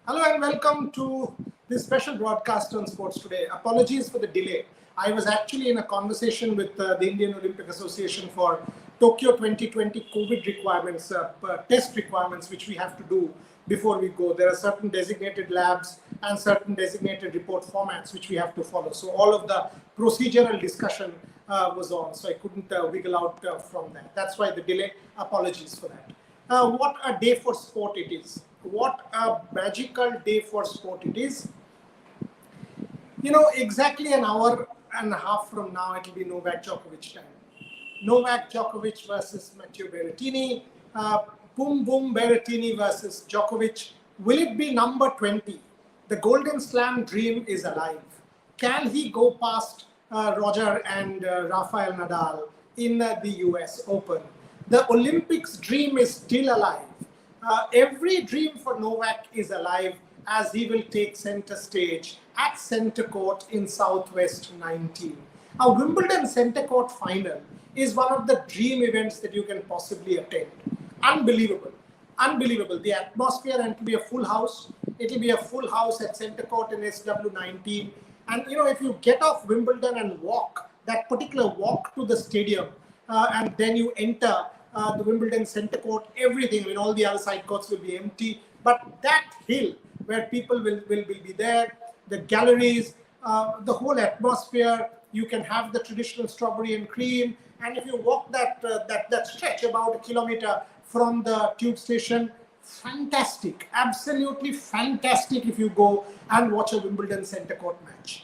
Hello and welcome to this special broadcast on Sports Today. Apologies for the delay. I was actually in a conversation with the Indian Olympic Association for Tokyo 2020 COVID requirements, test requirements, which we have to do before we go. There are certain designated labs and certain designated report formats which we have to follow. So all of the procedural discussion was on, so I couldn't wiggle out from that. That's why the delay. Apologies for that. What a day for sport it is. What a magical day for sport it is. Exactly an hour and a half from now, it will be Novak Djokovic time. Novak Djokovic versus Matteo Berrettini. Boom, boom, Berrettini versus Djokovic. Will it be number 20? The Golden Slam dream is alive. Can he go past Roger and Rafael Nadal in the US Open? The Olympics dream is still alive. Every dream for Novak is alive as he will take center stage at Centre Court in Southwest 19. A Wimbledon Centre Court final is one of the dream events that you can possibly attend. Unbelievable. Unbelievable. The atmosphere, and it will be a full house. It will be a full house at Centre Court in SW19. And if you get off Wimbledon and walk, that particular walk to the stadium, and then you enter the Wimbledon Centre Court, everything, all the other side courts will be empty. But that hill where people will be there, the galleries, the whole atmosphere, you can have the traditional strawberry and cream. And if you walk that stretch about a kilometer from the tube station, fantastic, absolutely fantastic if you go and watch a Wimbledon Centre Court match.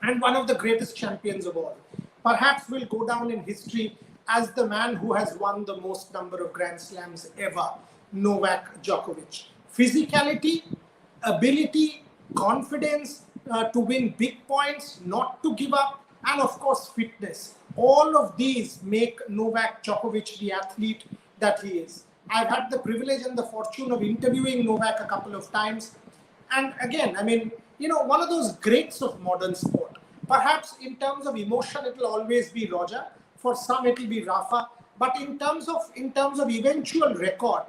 And one of the greatest champions of all. Perhaps will go down in history as the man who has won the most number of Grand Slams ever, Novak Djokovic. Physicality, ability, confidence to win big points, not to give up, and of course fitness. All of these make Novak Djokovic the athlete that he is. I've had the privilege and the fortune of interviewing Novak a couple of times. And again, one of those greats of modern sport. Perhaps in terms of emotion, it will always be Roger. For some, it will be Rafa. But in terms of eventual record,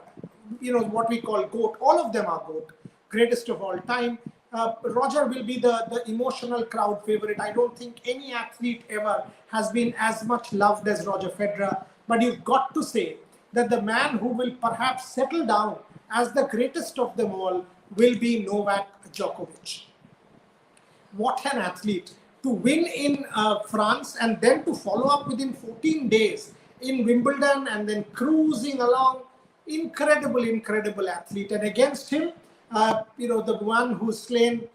what we call GOAT, all of them are GOAT, greatest of all time. Roger will be the emotional crowd favorite. I don't think any athlete ever has been as much loved as Roger Federer. But you've got to say that the man who will perhaps settle down as the greatest of them all will be Novak Djokovic. What an athlete! To win in France and then to follow up within 14 days in Wimbledon and then cruising along. Incredible athlete. And against him, the one who's slain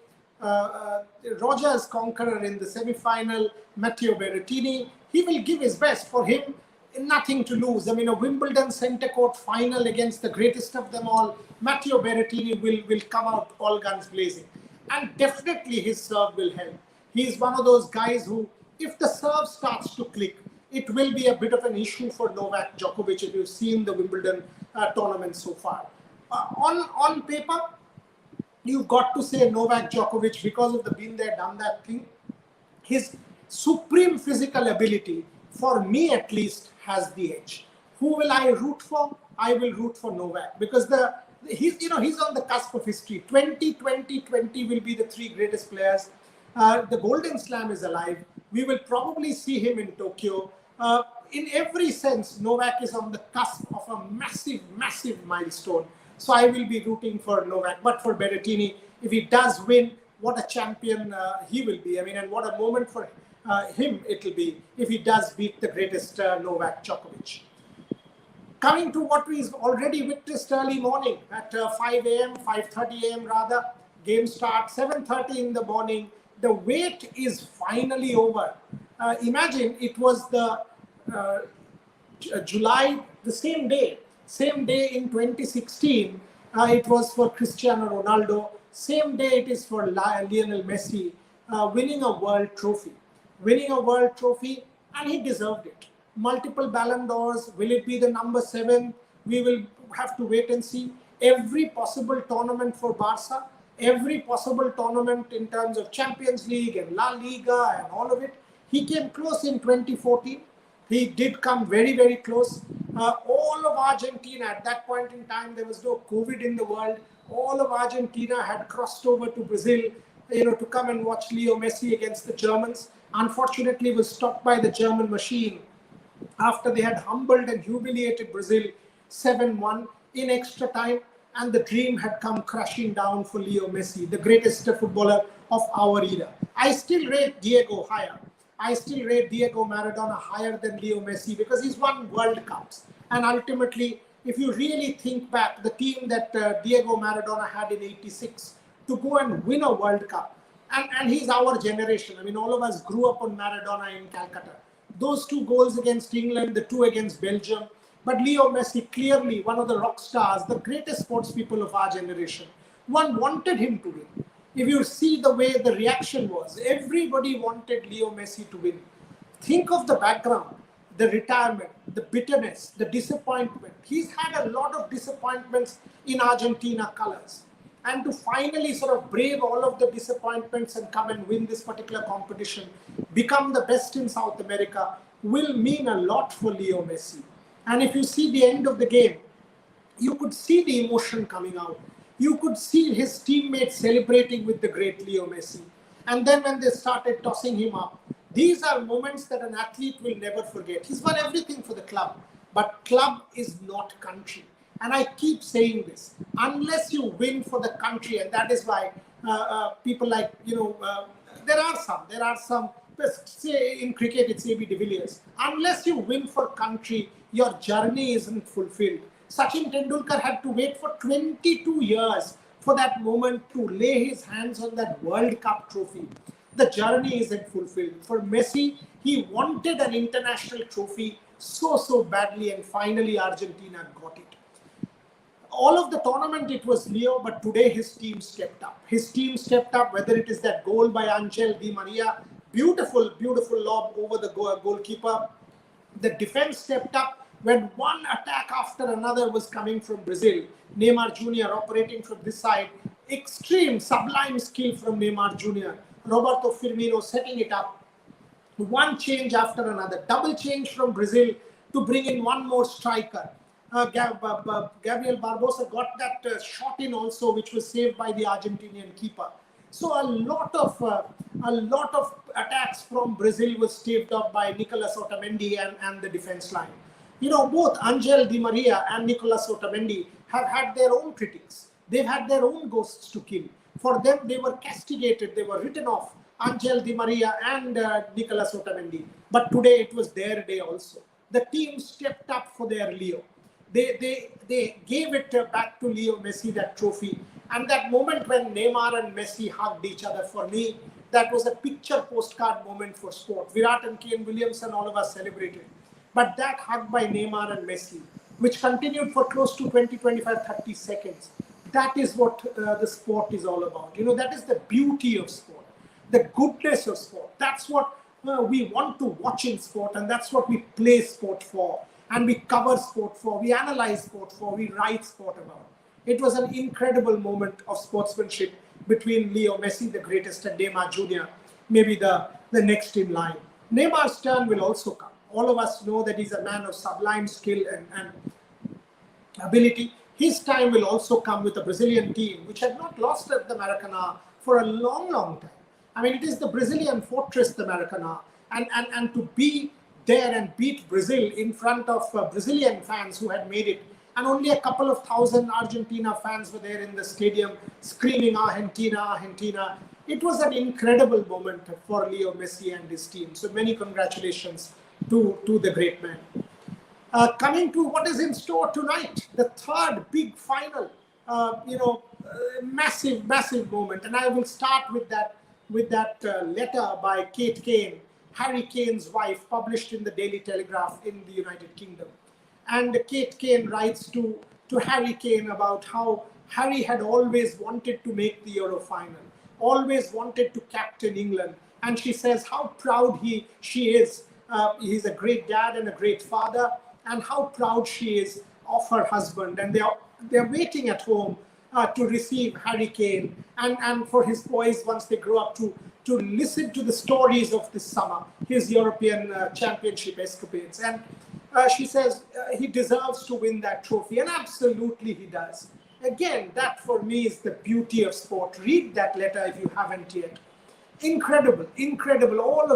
Roger's conqueror in the semi-final, Matteo Berrettini, he will give his best. For him, nothing to lose. A Wimbledon Centre Court final against the greatest of them all, Matteo Berrettini will come out all guns blazing. And definitely his serve will help. He's one of those guys who, if the serve starts to click, it will be a bit of an issue for Novak Djokovic, if you've seen the Wimbledon tournament so far. On paper, you've got to say Novak Djokovic, because of the been there, done that thing. His supreme physical ability, for me at least, has the edge. Who will I root for? I will root for Novak, because he's on the cusp of history. 2020 will be the three greatest players. The Golden Slam is alive. We will probably see him in Tokyo. In every sense, Novak is on the cusp of a massive milestone. So I will be rooting for Novak. But for Berrettini, if he does win, what a champion he will be. And what a moment for him it will be if he does beat the greatest Novak Djokovic. Coming to what we've already witnessed early morning at 5 a.m., 5:30 a.m. rather. Game start 7:30 in the morning. The wait is finally over. Imagine it was the July, the same day in 2016, it was for Cristiano Ronaldo. Same day it is for Lionel Messi winning a world trophy. And he deserved it. Multiple Ballon d'Ors. Will it be the number 7? We will have to wait and see. Every possible tournament for Barca, every possible tournament in terms of Champions League and La Liga and all of it. He came close in 2014. He did come very close. All of Argentina, at that point in time, there was no COVID in the world. All of Argentina had crossed over to Brazil, to come and watch Leo Messi against the Germans. Unfortunately, was stopped by the German machine after they had humbled and humiliated Brazil 7-1 in extra time, and the dream had come crashing down for Leo Messi, the greatest footballer of our era. I still rate Diego higher. I still rate Diego Maradona higher than Leo Messi because he's won World Cups. And ultimately, if you really think back, the team that Diego Maradona had in '86 to go and win a World Cup, and he's our generation. I mean, all of us grew up on Maradona in Calcutta. Those 2 goals against England, the 2 against Belgium. But Leo Messi, clearly one of the rock stars, the greatest sports people of our generation. One wanted him to win. If you see the way the reaction was, everybody wanted Leo Messi to win. Think of the background, the retirement, the bitterness, the disappointment. He's had a lot of disappointments in Argentina colors. And to finally sort of brave all of the disappointments and come and win this particular competition, become the best in South America, will mean a lot for Leo Messi. And if you see the end of the game, you could see the emotion coming out. You could see his teammates celebrating with the great Leo Messi. And then when they started tossing him up, these are moments that an athlete will never forget. He's won everything for the club, but club is not country. And I keep saying this, unless you win for the country, and that is why people like, there are some, say in cricket, it's A.B. de Villiers. Unless you win for country, your journey isn't fulfilled. Sachin Tendulkar had to wait for 22 years for that moment to lay his hands on that World Cup trophy. The journey isn't fulfilled. For Messi, he wanted an international trophy so badly, and finally Argentina got it. All of the tournament, it was Leo, but today his team stepped up. His team stepped up, whether it is that goal by Angel Di Maria, beautiful lob over the goalkeeper. The defense stepped up when one attack after another was coming from Brazil. Neymar Jr. operating from this side. Extreme, sublime skill from Neymar Jr. Roberto Firmino setting it up. One change after another. Double change from Brazil to bring in one more striker. Gabriel Barbosa got that shot in also, which was saved by the Argentinian keeper. So a lot of attacks from Brazil was staved up by Nicolas Otamendi and the defense line. Both Angel Di Maria and Nicolas Otamendi have had their own critics. They've had their own ghosts to kill. For them, they were castigated. They were written off, Angel Di Maria and Nicolas Otamendi. But today it was their day also. The team stepped up for their Leo. They gave it back to Leo Messi, that trophy. And that moment when Neymar and Messi hugged each other, for me, that was a picture postcard moment for sport. Virat and Kane Williamson, all of us celebrated. But that hug by Neymar and Messi, which continued for close to 20, 25, 30 seconds, that is what the sport is all about. That is the beauty of sport, the goodness of sport. That's what we want to watch in sport, and that's what we play sport for. And we cover sport for, we analyze sport for, we write sport about. It was an incredible moment of sportsmanship between Leo Messi, the greatest, and Neymar Jr., maybe the next in line. Neymar's turn will also come. All of us know that he's a man of sublime skill and ability. His time will also come with a Brazilian team, which had not lost at the Maracanã for a long time. I mean, it is the Brazilian fortress, the Maracanã. And to be there and beat Brazil in front of Brazilian fans who had made it. And only a couple of thousand Argentina fans were there in the stadium screaming, Argentina, Argentina. It was an incredible moment for Leo Messi and his team. So many congratulations to the great man. Coming to what is in store tonight, the third big final, massive moment. And I will start with that letter by Kate Kane, Harry Kane's wife, published in the Daily Telegraph in the United Kingdom. And Kate Kane writes to Harry Kane about how Harry had always wanted to make the Euro final, always wanted to captain England. And she says how proud she is. He's a great dad and a great father, and how proud she is of her husband. And they're waiting at home to receive Harry Kane and for his boys, once they grow up, to listen to the stories of this summer, his European Championship escapades. And She says he deserves to win that trophy, and absolutely he does. Again, that for me is the beauty of sport. Read that letter if you haven't yet. Incredible, incredible. All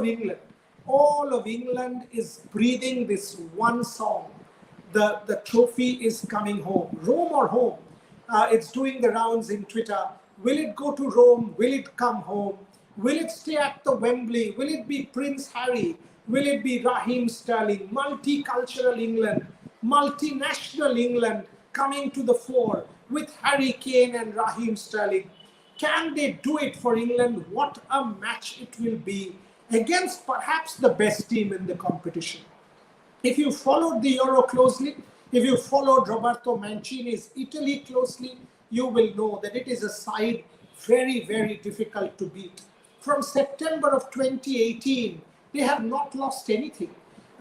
of England is breathing this one song. The trophy is coming home. Rome or home? It's doing the rounds in Twitter. Will it go to Rome? Will it come home? Will it stay at the Wembley? Will it be Prince Harry? Will it be Raheem Sterling? Multicultural England, multinational England coming to the fore with Harry Kane and Raheem Sterling. Can they do it for England? What a match it will be against perhaps the best team in the competition. If you followed the Euro closely, if you followed Roberto Mancini's Italy closely, you will know that it is a side very, very difficult to beat. From September of 2018, they have not lost anything.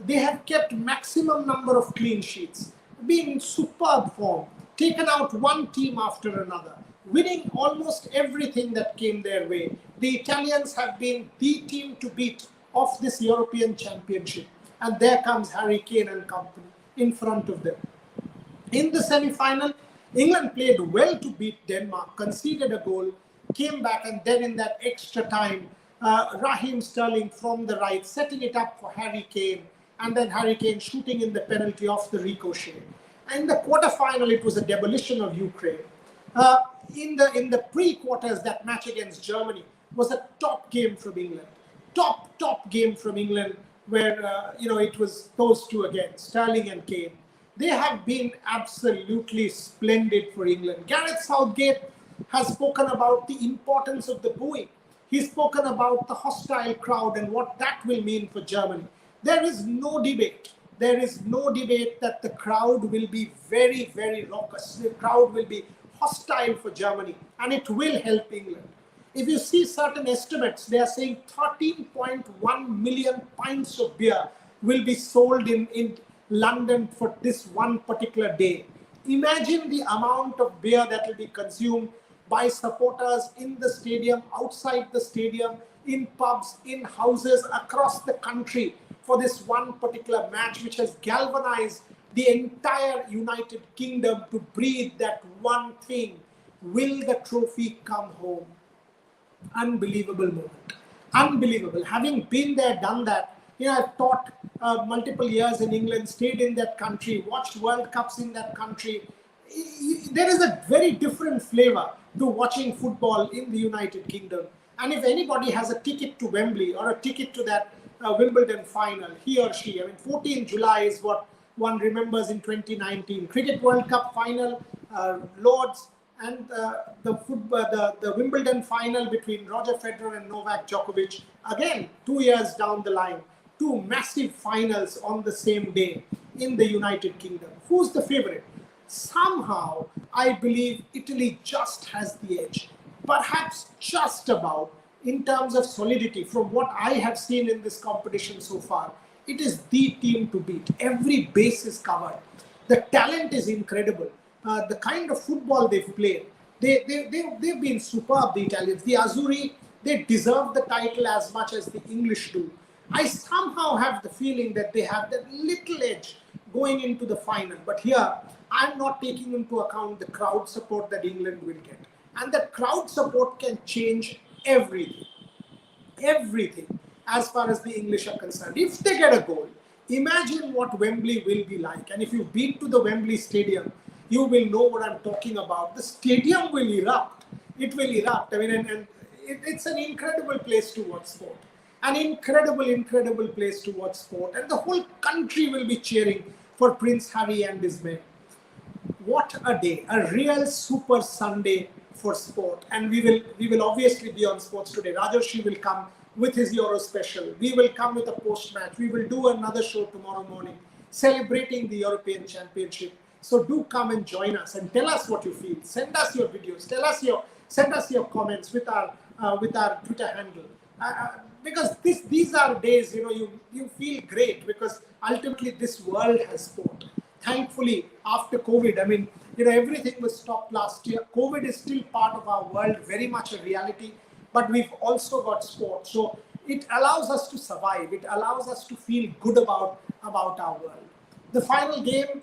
They have kept maximum number of clean sheets, been in superb form, taken out one team after another, winning almost everything that came their way. The Italians have been the team to beat of this European Championship. And there comes Harry Kane and company in front of them. In the semi-final, England played well to beat Denmark, conceded a goal, came back, and then in that extra time, Raheem Sterling from the right, setting it up for Harry Kane, and then Harry Kane shooting in the penalty off the ricochet. And in the quarterfinal, it was a demolition of Ukraine. In the pre-quarters, that match against Germany was a top game from England. Top game from England, where it was those two again, Sterling and Kane. They have been absolutely splendid for England. Gareth Southgate has spoken about the importance of the booing. He's spoken about the hostile crowd and what that will mean for Germany. There is no debate. There is no debate that the crowd will be very, very raucous. The crowd will be hostile for Germany, and it will help England. If you see certain estimates, they are saying 13.1 million pints of beer will be sold in London for this one particular day. Imagine the amount of beer that will be consumed by supporters in the stadium, outside the stadium, in pubs, in houses across the country for this one particular match, which has galvanized the entire United Kingdom to breathe that one thing. Will the trophy come home? Unbelievable moment. Unbelievable. Having been there, done that, I've taught multiple years in England, stayed in that country, watched World Cups in that country. There is a very different flavor to watching football in the United Kingdom. And if anybody has a ticket to Wembley or a ticket to that Wimbledon final, he or she, 14 July is what one remembers in 2019. Cricket World Cup final, Lords, and the Wimbledon final between Roger Federer and Novak Djokovic. Again, 2 years down the line, two massive finals on the same day in the United Kingdom. Who's the favorite? Somehow, I believe Italy just has the edge. Perhaps just about, in terms of solidity, from what I have seen in this competition so far, it is the team to beat. Every base is covered. The talent is incredible. The kind of football they've played, they've been superb, the Italians. The Azzurri, they deserve the title as much as the English do. I somehow have the feeling that they have that little edge going into the final. But here, I'm not taking into account the crowd support that England will get. And the crowd support can change everything. Everything, as far as the English are concerned. If they get a goal, imagine what Wembley will be like. And if you've been to the Wembley Stadium, you will know what I'm talking about. The stadium will erupt. It will erupt. It's an incredible place to watch sport. An incredible place to watch sport. And the whole country will be cheering for Prince Harry and his men. What a day. A real super Sunday for sport. And we will obviously be on Sports Today. Rajarshi will come with his Euro special. We will come with a post-match. We will do another show tomorrow morning celebrating the European Championship. So do come and join us and tell us what you feel. Send us your videos. Send us your comments with our Twitter handle. Because these are days, you feel great because ultimately this world has sport. Thankfully, after COVID, everything was stopped last year. COVID is still part of our world, very much a reality, but we've also got sport. So it allows us to survive. It allows us to feel good about our world. The final game,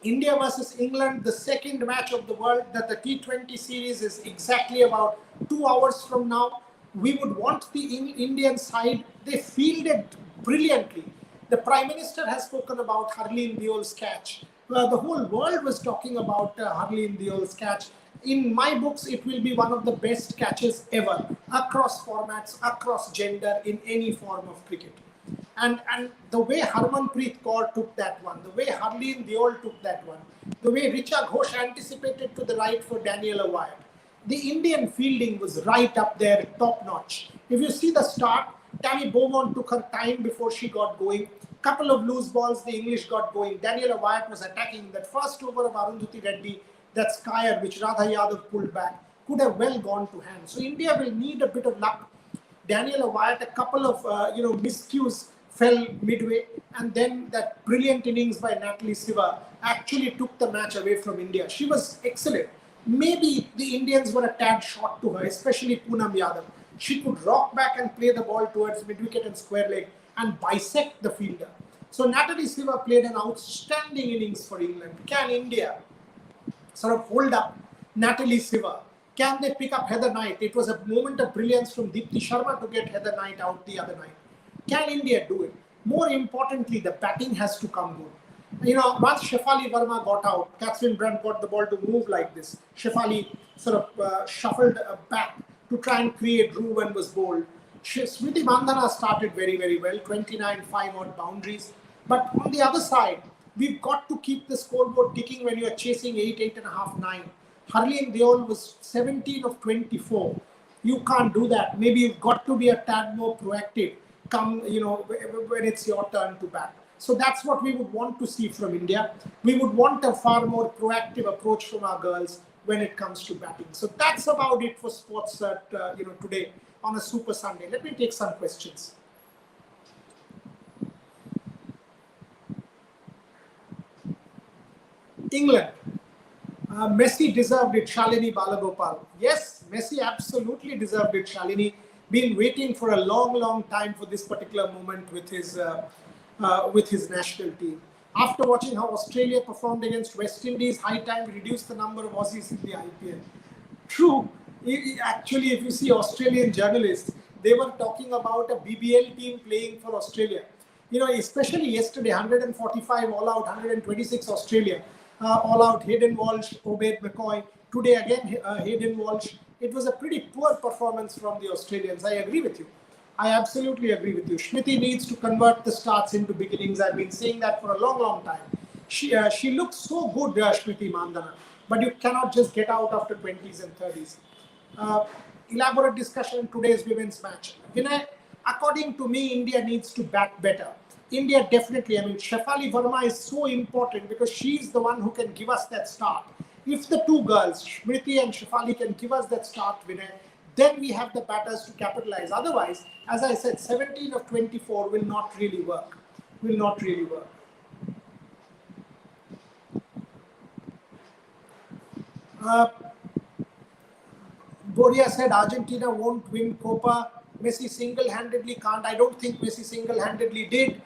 India versus England, the second match of the world, that the T20 series is exactly about 2 hours from now. We would want the Indian side, they fielded brilliantly. The Prime Minister has spoken about Harleen Deol's catch. The whole world was talking about Harleen Deol's catch. In my books, it will be one of the best catches ever, across formats, across gender, in any form of cricket. And the way Harmanpreet Kaur took that one, the way Harleen Deol took that one, the way Richa Ghosh anticipated to the right for Daniela Wyatt, the Indian fielding was right up there, top notch. If you see the start, Tammy Beaumont took her time before she got going. Couple of loose balls, the English got going. Daniela Wyatt was attacking. That first over of Arundhati Reddy, that skyer which Radha Yadav pulled back, could have well gone to hand. So India will need a bit of luck. Daniela Wyatt, a couple of miscues fell midway, and then that brilliant innings by Natalie Siva actually took the match away from India. She was excellent. Maybe the Indians were a tad short to her, especially Poonam Yadav. She could rock back and play the ball towards mid-wicket and square leg and bisect the fielder. So Natalie Siva played an outstanding innings for England. Can India sort of hold up Natalie Siva? Can they pick up Heather Knight? It was a moment of brilliance from Deepti Sharma to get Heather Knight out the other night. Can India do it? More importantly, the batting has to come good. Once Shefali Verma got out, Catherine Brand got the ball to move like this. Shefali sort of shuffled back to try and create room and was bowled. Smriti Mandhana started very, very well, 29 5-odd boundaries. But on the other side, we've got to keep the scoreboard ticking when you're chasing 8, 8.5, 9. Harleen Deol was 17 of 24. You can't do that. Maybe you've got to be a tad more proactive when it's your turn to bat. So that's what we would want to see from India. We would want a far more proactive approach from our girls when it comes to batting. So that's about it for sports today on a Super Sunday. Let me take some questions. England. Messi deserved it, Shalini Balagopal. Yes, Messi absolutely deserved it, Shalini. Been waiting for a long, long time for this particular moment with his national team. After watching how Australia performed against West Indies, high time to reduce the number of Aussies in the IPL. True. Actually, if you see Australian journalists, they were talking about a BBL team playing for Australia. Especially yesterday, 145 all out, 126 Australia. All out, Hayden Walsh, Obed McCoy. Today again, Hayden Walsh. It was a pretty poor performance from the Australians. I agree with you. I absolutely agree with you. Smriti needs to convert the starts into beginnings. I've been saying that for a long, long time. She looks so good, Smriti Mandhana. But you cannot just get out after 20s and 30s. Elaborate discussion in today's women's match. Vinay, according to me, India needs to bat better. India definitely, Shefali Verma is so important because she's the one who can give us that start. If the two girls, Smriti and Shefali, can give us that start, Vinay, then we have the batters to capitalize. Otherwise, as I said, 17 of 24 will not really work. Boria said Argentina won't win Copa. Messi single-handedly can't. I don't think Messi single-handedly did.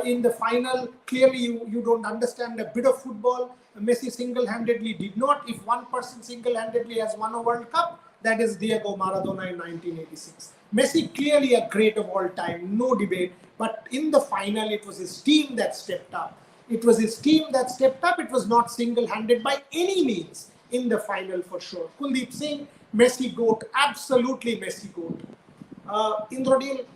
In the final, clearly you don't understand a bit of football. Messi single-handedly did not. If one person single-handedly has won a World Cup, that is Diego Maradona in 1986. Messi clearly a great of all time, no debate. But in the final, it was his team that stepped up. It was not single-handed by any means in the final for sure. Kuldeep Singh, Messi GOAT, absolutely Messi GOAT. Indrodil,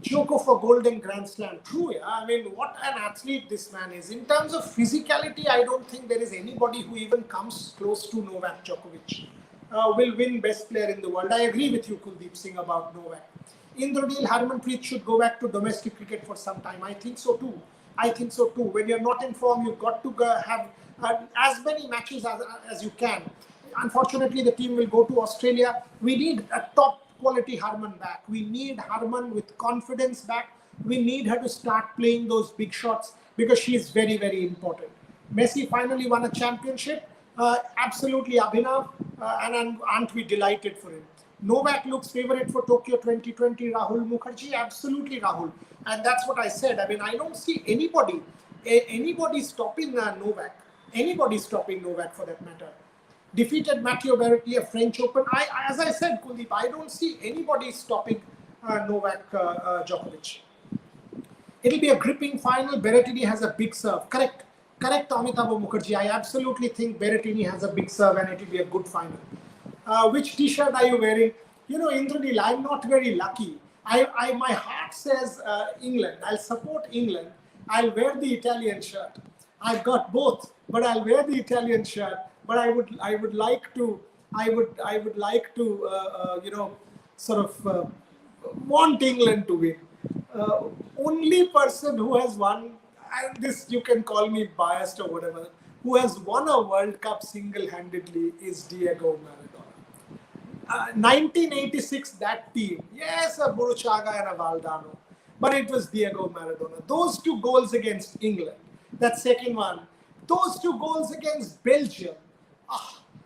Joko for Golden Grand Slam. True, yeah. What an athlete this man is. In terms of physicality, I don't think there is anybody who even comes close to Novak Djokovic. Will win best player in the world. I agree with you, Kuldeep Singh, about Novak. Indrodil, Harmanpreet should go back to domestic cricket for some time. I think so too. When you're not in form, you've got to have as many matches as you can. Unfortunately, the team will go to Australia. We need a top quality Harman back. We need Harman with confidence back. We need her to start playing those big shots because she is very, very important. Messi finally won a championship. Absolutely, Abhinav, and aren't we delighted for him? Novak looks favorite for Tokyo 2020. Rahul Mukherjee, absolutely Rahul, and that's what I said. I mean, I don't see anybody stopping Novak. Anybody stopping Novak for that matter. Defeated Matteo Berrettini at French Open. As I said, Kuldeep, I don't see anybody stopping Novak Djokovic. It'll be a gripping final. Berrettini has a big serve. Correct, Amitabh Mukherjee. I absolutely think Berrettini has a big serve and it'll be a good final. Which T-shirt are you wearing? You know, Indranil, I'm not very lucky. My heart says England. I'll support England. I'll wear the Italian shirt. I've got both, but I'll wear the Italian shirt. But I would like to sort of want England to win. Only person who has won, and this you can call me biased or whatever, who has won a World Cup single-handedly is Diego Maradona. 1986, that team, yes, a Burruchaga and a Valdano, but it was Diego Maradona. Those 2 goals against England, that second one, those 2 goals against Belgium.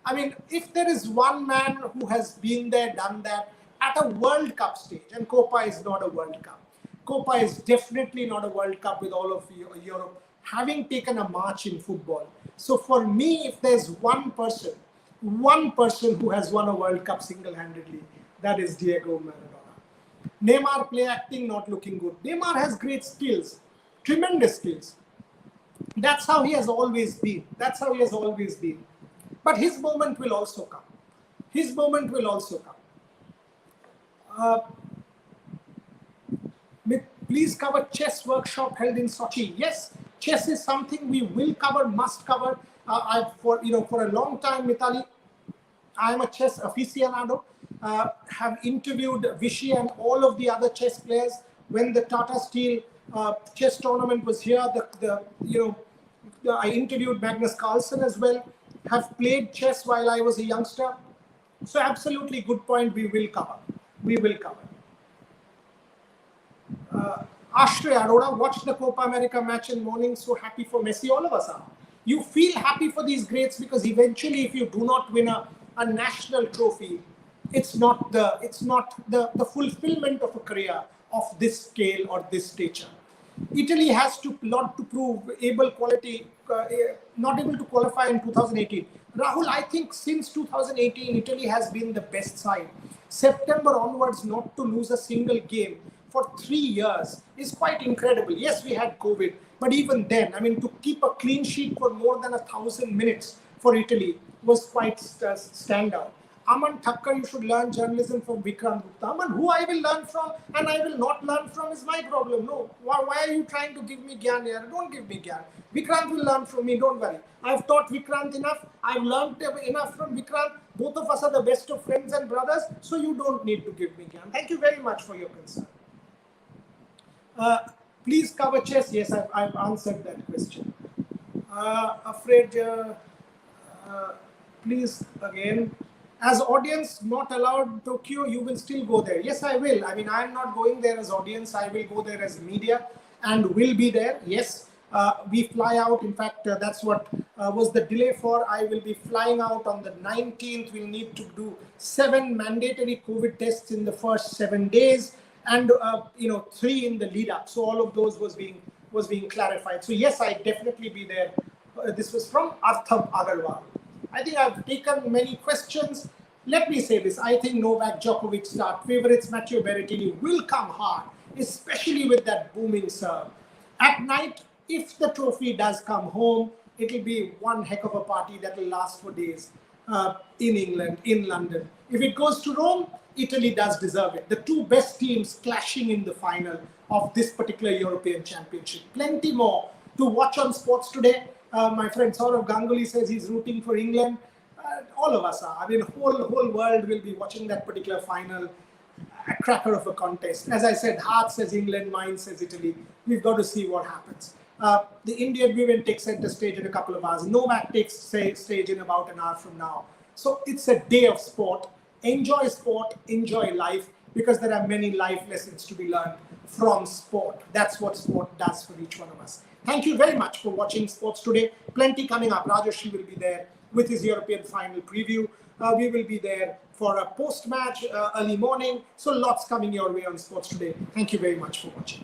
I mean, if there is one man who has been there, done that at a World Cup stage, and Copa is not a World Cup. Copa is definitely not a World Cup with all of Europe having taken a march in football. So for me, if there's one person who has won a World Cup single-handedly, that is Diego Maradona. Neymar play acting not looking good. Neymar has great skills, tremendous skills. That's how he has always been. But his moment will also come. Please cover chess workshop held in Sochi. Yes, chess is something we will cover, must cover. For a long time, Mitali, I am a chess aficionado. Have interviewed Vishy and all of the other chess players when the Tata Steel chess tournament was here. I interviewed Magnus Carlsen as well. Have played chess while I was a youngster. So absolutely good point. We will cover. Ashray Arora watched the Copa America match in morning. So happy for Messi. All of us are. You feel happy for these greats because eventually, if you do not win a national trophy, it's not the fulfillment of a career of this scale or this stature. Italy has a lot to prove. Not able to qualify in 2018. Rahul, I think since 2018, Italy has been the best side. September onwards, not to lose a single game for 3 years is quite incredible. Yes, we had COVID, but even then, I mean, to keep a clean sheet for more than 1,000 minutes for Italy was quite standout. Aman Thakkar, you should learn journalism from Vikrant Gupta. Aman, who I will learn from and I will not learn from is my problem. No, why are you trying to give me gyan here? Don't give me gyan. Vikrant will learn from me, don't worry. I've taught Vikrant enough. I've learned enough from Vikrant. Both of us are the best of friends and brothers, so you don't need to give me gyan. Thank you very much for your concern. Please cover chess. Yes, I've answered that question. Please again. As audience not allowed Tokyo, you will still go there. Yes, I will. I mean, I'm not going there as audience. I will go there as media and will be there. Yes, we fly out. In fact, that's what was the delay for. I will be flying out on the 19th. We'll need to do 7 mandatory COVID tests in the first 7 days and 3 in the lead up. So all of those was being clarified. So yes, I definitely be there. This was from Artham Agarwal. I think I've taken many questions. Let me say this. I think Novak Djokovic start favorites. Matteo Berrettini will come hard, especially with that booming serve. At night, if the trophy does come home, it'll be one heck of a party that will last for days in England, in London. If it goes to Rome, Italy does deserve it. The 2 best teams clashing in the final of this particular European Championship. Plenty more to watch on Sports Today. My friend Saurav Ganguly says he's rooting for England. All of us are. I mean, whole world will be watching that particular final. A cracker of a contest. As I said, heart says England, mind says Italy. We've got to see what happens. The Indian women take center stage in a couple of hours. Novak takes stage in about an hour from now. So it's a day of sport. Enjoy sport, enjoy life, because there are many life lessons to be learned from sport. That's what sport does for each one of us. Thank you very much for watching Sports Today. Plenty coming up. Rajarshi will be there. with his European final preview. We will be there for a post-match early morning. So lots coming your way on Sports Today. Thank you very much for watching.